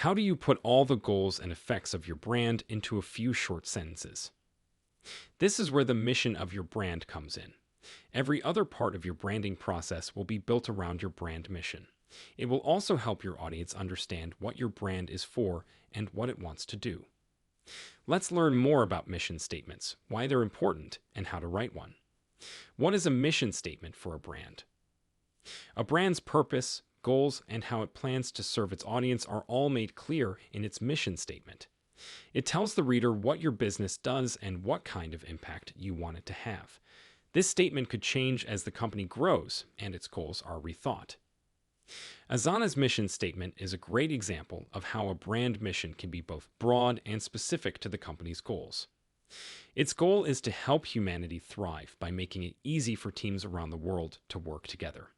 How do you put all the goals and effects of your brand into a few short sentences? This is where the mission of your brand comes in. Every other part of your branding process will be built around your brand mission. It will also help your audience understand what your brand is for and what it wants to do. Let's learn more about mission statements, why they're important, and how to write one. What is a mission statement for a brand? A brand's purpose, goals, and how it plans to serve its audience are all made clear in its mission statement. It tells the reader what your business does and what kind of impact you want it to have. This statement could change as the company grows and its goals are rethought. Asana's mission statement is a great example of how a brand mission can be both broad and specific to the company's goals. Its goal is to help humanity thrive by making it easy for teams around the world to work together.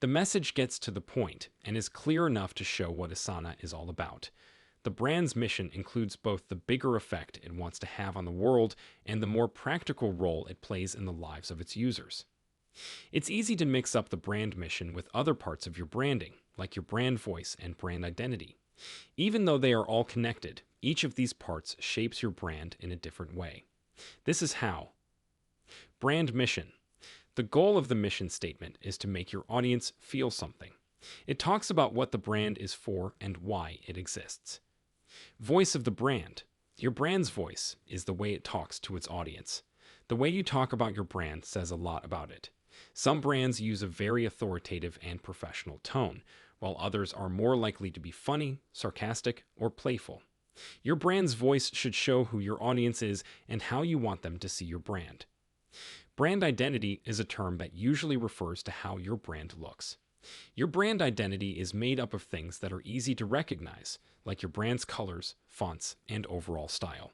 The message gets to the point and is clear enough to show what Asana is all about. The brand's mission includes both the bigger effect it wants to have on the world and the more practical role it plays in the lives of its users. It's easy to mix up the brand mission with other parts of your branding, like your brand voice and brand identity. Even though they are all connected, each of these parts shapes your brand in a different way. This is how. Brand mission. The goal of the mission statement is to make your audience feel something. It talks about what the brand is for and why it exists. Voice of the brand. Your brand's voice is the way it talks to its audience. The way you talk about your brand says a lot about it. Some brands use a very authoritative and professional tone, while others are more likely to be funny, sarcastic, or playful. Your brand's voice should show who your audience is and how you want them to see your brand. Brand identity is a term that usually refers to how your brand looks. Your brand identity is made up of things that are easy to recognize, like your brand's colors, fonts, and overall style.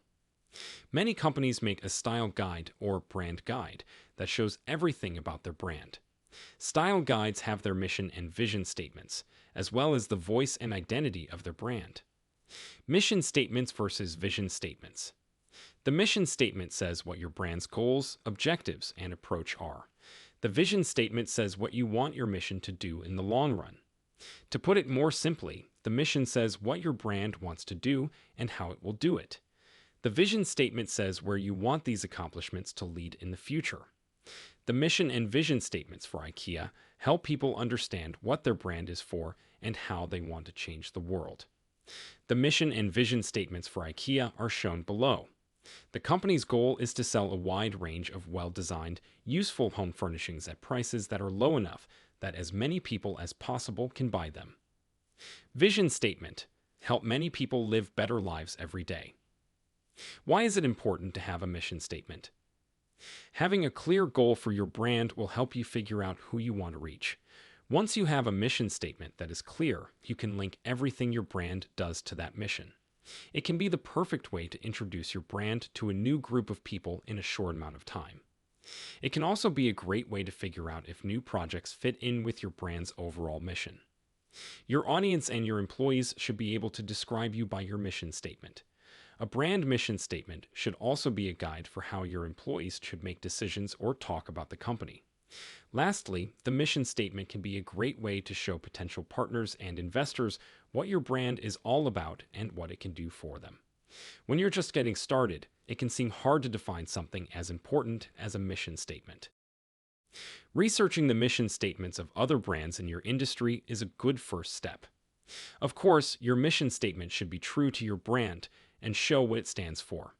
Many companies make a style guide or brand guide that shows everything about their brand. Style guides have their mission and vision statements, as well as the voice and identity of their brand. Mission statements versus vision statements. The mission statement says what your brand's goals, objectives, and approach are. The vision statement says what you want your mission to do in the long run. To put it more simply, the mission says what your brand wants to do and how it will do it. The vision statement says where you want these accomplishments to lead in the future. The mission and vision statements for IKEA help people understand what their brand is for and how they want to change the world. The mission and vision statements for IKEA are shown below. The company's goal is to sell a wide range of well-designed, useful home furnishings at prices that are low enough that as many people as possible can buy them. Vision statement: help many people live better lives every day. Why is it important to have a mission statement? Having a clear goal for your brand will help you figure out who you want to reach. Once you have a mission statement that is clear, you can link everything your brand does to that mission. It can be the perfect way to introduce your brand to a new group of people in a short amount of time. It can also be a great way to figure out if new projects fit in with your brand's overall mission. Your audience and your employees should be able to describe you by your mission statement. A brand mission statement should also be a guide for how your employees should make decisions or talk about the company. Lastly, the mission statement can be a great way to show potential partners and investors what your brand is all about and what it can do for them. When you're just getting started, it can seem hard to define something as important as a mission statement. Researching the mission statements of other brands in your industry is a good first step. Of course, your mission statement should be true to your brand and show what it stands for,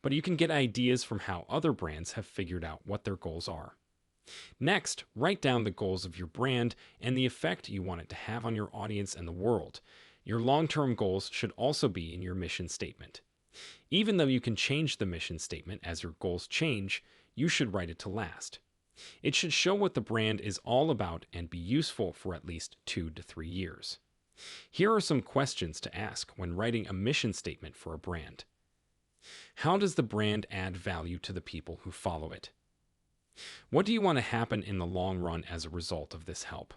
but you can get ideas from how other brands have figured out what their goals are. Next, write down the goals of your brand and the effect you want it to have on your audience and the world. Your long-term goals should also be in your mission statement. Even though you can change the mission statement as your goals change, you should write it to last. It should show what the brand is all about and be useful for at least 2 to 3 years. Here are some questions to ask when writing a mission statement for a brand. How does the brand add value to the people who follow it? What do you want to happen in the long run as a result of this help?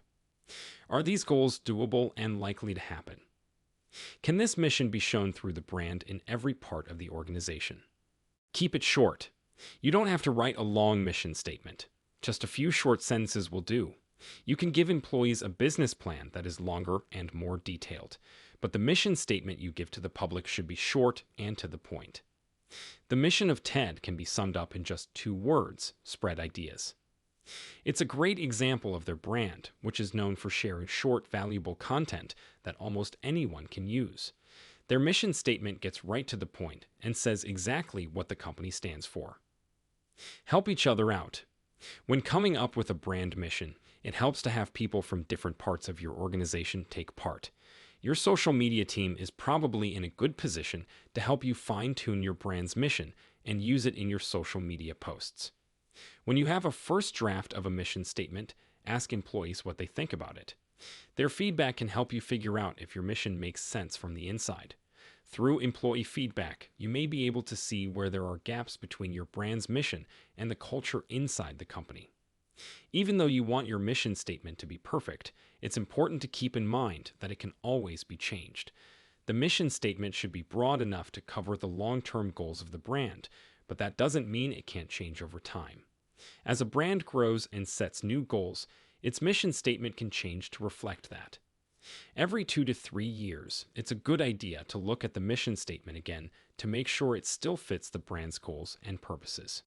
Are these goals doable and likely to happen? Can this mission be shown through the brand in every part of the organization? Keep it short. You don't have to write a long mission statement. Just a few short sentences will do. You can give employees a business plan that is longer and more detailed, but the mission statement you give to the public should be short and to the point. The mission of TED can be summed up in just 2 words: spread ideas. It's a great example of their brand, which is known for sharing short, valuable content that almost anyone can use. Their mission statement gets right to the point and says exactly what the company stands for. Help each other out. When coming up with a brand mission, it helps to have people from different parts of your organization take part. Your social media team is probably in a good position to help you fine-tune your brand's mission and use it in your social media posts. When you have a first draft of a mission statement, ask employees what they think about it. Their feedback can help you figure out if your mission makes sense from the inside. Through employee feedback, you may be able to see where there are gaps between your brand's mission and the culture inside the company. Even though you want your mission statement to be perfect, it's important to keep in mind that it can always be changed. The mission statement should be broad enough to cover the long-term goals of the brand, but that doesn't mean it can't change over time. As a brand grows and sets new goals, its mission statement can change to reflect that. Every 2 to 3 years, it's a good idea to look at the mission statement again to make sure it still fits the brand's goals and purposes.